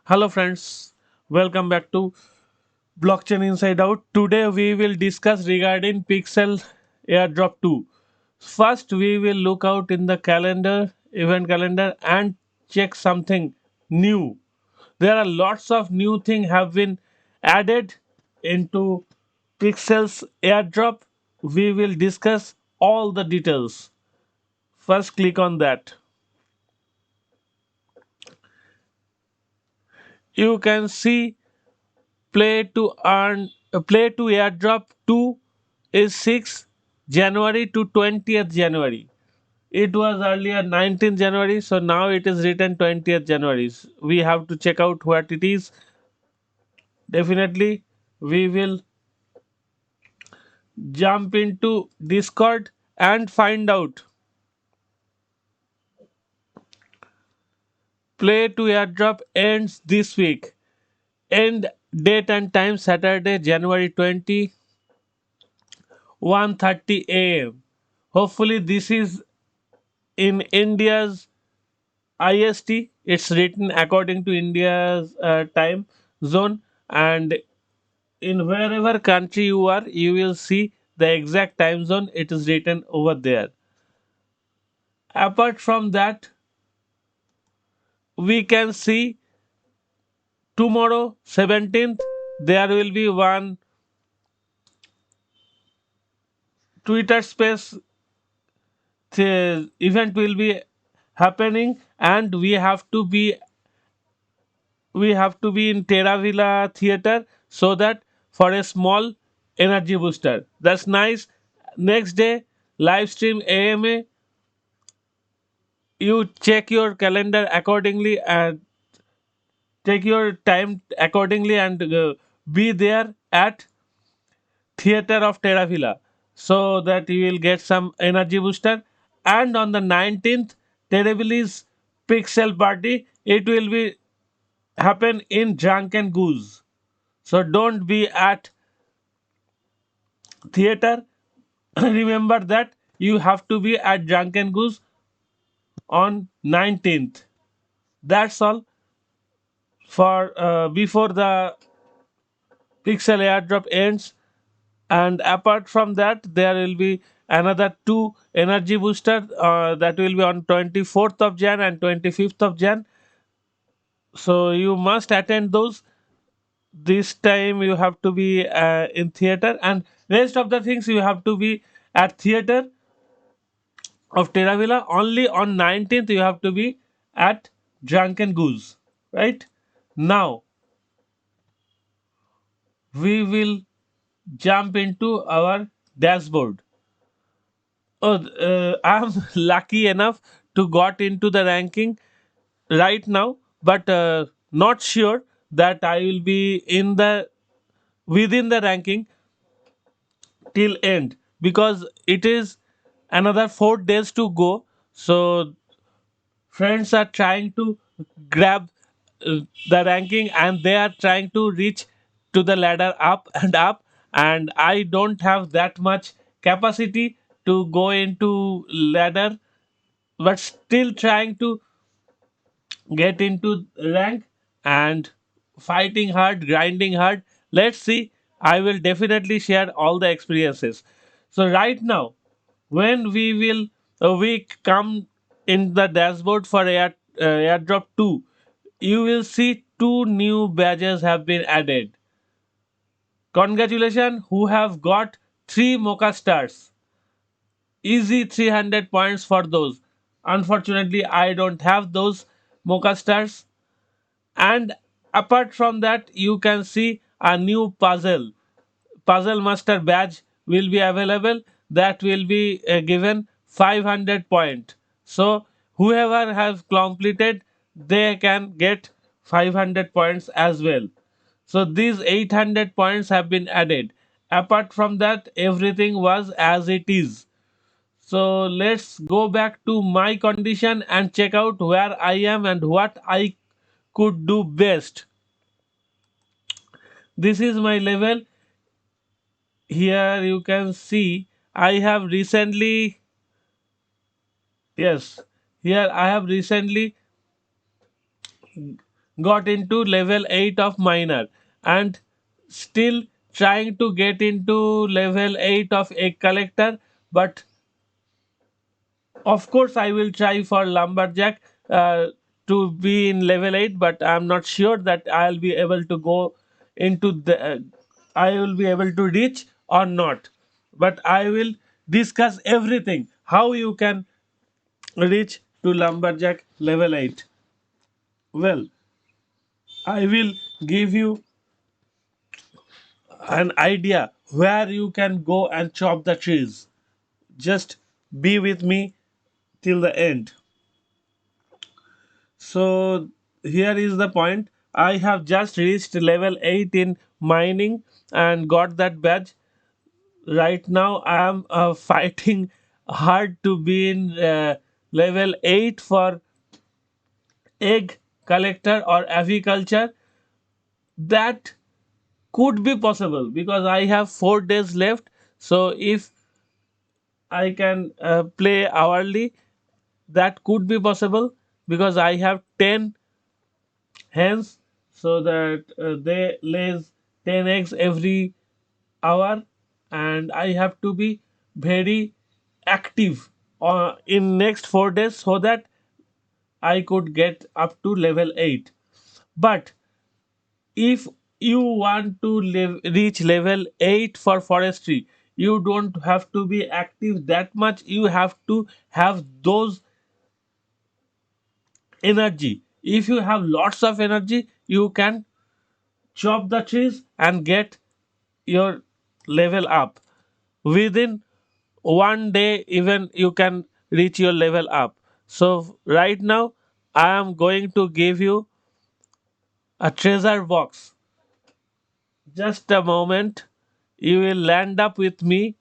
Hello friends, welcome back to Blockchain Inside Out. Today we will discuss regarding Pixel Airdrop 2. First we will look out in the event calendar and check something new. There are lots of new things have been added into Pixel's Airdrop. We will discuss all the details. First click on that. You can see play to airdrop 2 is 6th January to 20th January. It was earlier 19th January, so now it is written 20th January. We have to check out what it is. Definitely we will jump into Discord and find out. Play to airdrop ends this week. End date and time Saturday January 20, 1:30 a.m. Hopefully this is in India's IST. It's written according to India's time zone, and in wherever country you are, you will see the exact time zone. It is written over there. Apart from that, we can see tomorrow 17th there will be one Twitter space event will be happening, and we have to be in Terravilla Theatre so that for a small energy booster. That's nice. Next day, live stream AMA. You check your calendar accordingly and take your time accordingly and be there at Theatre of Terravilla so that you will get some energy booster. And on the 19th, Terravilla's Pixel Party, it will be happen in Drunken Goose. So don't be at theater. Remember that you have to be at Drunken Goose on 19th. That's all for before the Pixel airdrop ends. And apart from that, there will be another two energy booster that will be on 24th of Jan and 25th of Jan. So you must attend those. This time you have to be in theater, and rest of the things you have to be at theater of Terravilla. Only on 19th you have to be at Drunken Goose. Right? Now we will jump into our dashboard. Oh, I'm lucky enough to got into the ranking right now, but not sure that I will be in the within the ranking till end because it is another 4 days to go. So friends are trying to grab the ranking and they are trying to reach to the ladder up and up, and I don't have that much capacity to go into ladder, but still trying to get into rank and fighting hard, grinding hard. Let's see. I will definitely share all the experiences. So right now, when we come in the dashboard for airdrop 2, you will see two new badges have been added. Congratulations who have got three mocha stars. Easy 300 points for those. Unfortunately, I don't have those mocha stars. And apart from that, you can see a new puzzle master badge will be available, that will be given 500 point. So whoever has completed, they can get 500 points as well. So these 800 points have been added. Apart from that, everything was as it is. So let's go back to my condition and check out where I am and what I could do best. This is my level. Here you can see I have recently, yes, here I have recently got into level 8 of miner, and still trying to get into level 8 of egg collector. But of course, I will try for lumberjack to be in level 8, but I'm not sure that I'll be able to go into the. I will be able to reach or not. But I will discuss everything how you can reach to lumberjack level 8. Well, I will give you an idea where you can go and chop the trees. Just be with me till the end. So here is the point. I have just reached level 8 in mining and got that badge. Right now I am fighting hard to be in level 8 for egg collector or aviculture. That could be possible because I have 4 days left. So if I can play hourly, that could be possible because I have 10 hens, so that they lays 10 eggs every hour, and I have to be very active in next 4 days so that I could get up to level 8. But if you want to reach level 8 for forestry, you don't have to be active that much. You have to have those energy. If you have lots of energy, you can chop the trees and get your level up within 1 day. Even you can reach your level up. So right now I am going to give you a treasure box. Just a moment, you will land up with me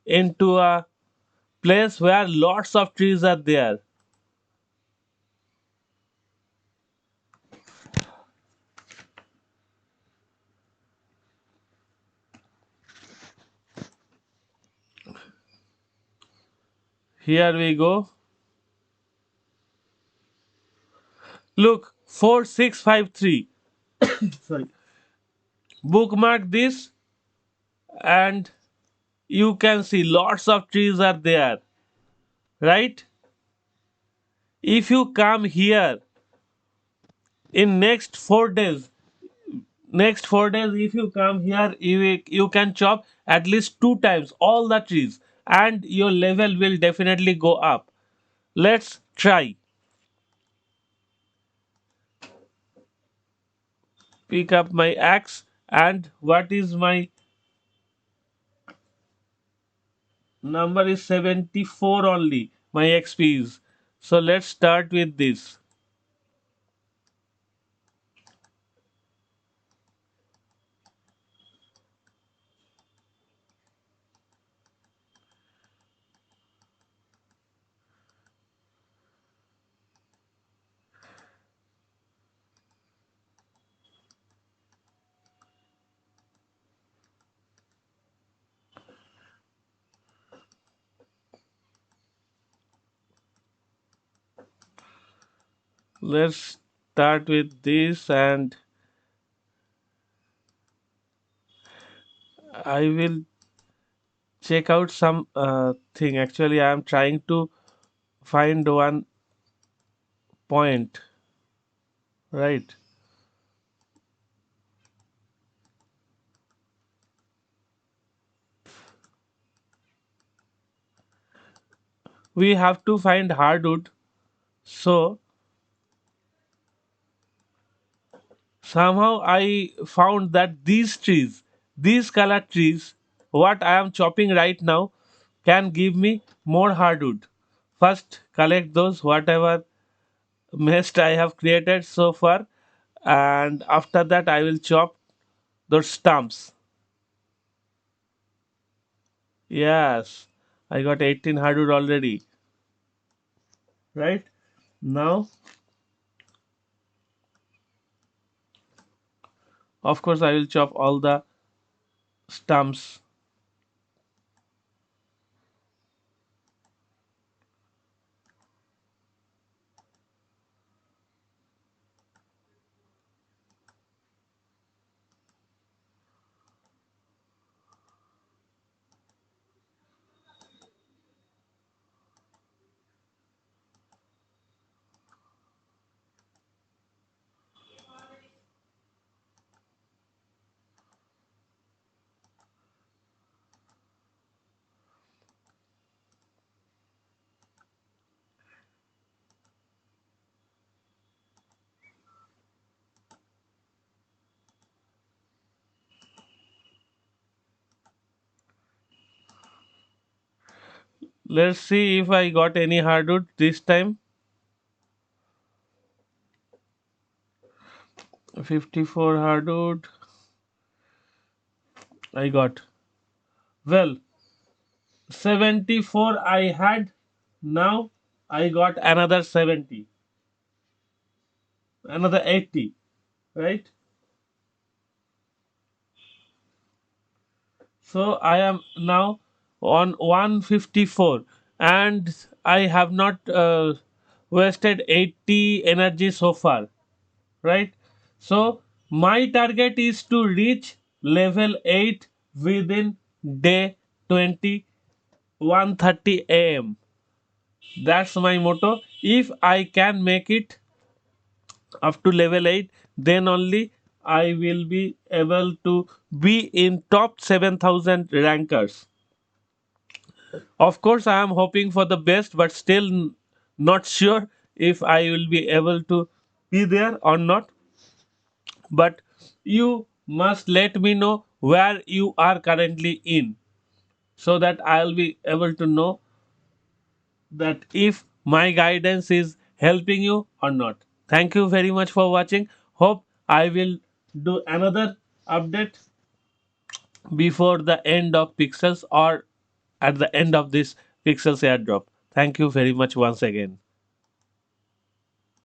into a place where lots of trees are there. Here we go. Look, 4653. Sorry. Bookmark this, and you can see lots of trees are there, right? If you come here in next 4 days, if you come here, you can chop at least 2 times all the trees, and your level will definitely go up. Let's try. Pick up my axe, and what is my number is 74 only, my XP is. So let's start with this. Let's start with this, and I will check out some thing. Actually, I am trying to find one point, right? We have to find hardwood. So somehow I found that these trees, these color trees, what I am chopping right now, can give me more hardwood. First, collect those whatever mess I have created so far, and after that, I will chop those stumps. Yes, I got 18 hardwood already. Right now, of course, I will chop all the stumps. Let's see if I got any hardwood this time. 54 hardwood. I got. Well, 74 I had. Now I got another 70. Another 80. Right? So I am now on 154 and I have not wasted 80 energy so far, right? So my target is to reach level 8 within day 20 1:30 a.m. That's my motto. If I can make it up to level 8, then only I will be able to be in top 7,000 rankers. Of course, I am hoping for the best, but still not sure if I will be able to be there or not. But you must let me know where you are currently in so that I'll be able to know that if my guidance is helping you or not. Thank you very much for watching. Hope I will do another update before the end of Pixels or at the end of this Pixels airdrop. Thank you very much once again.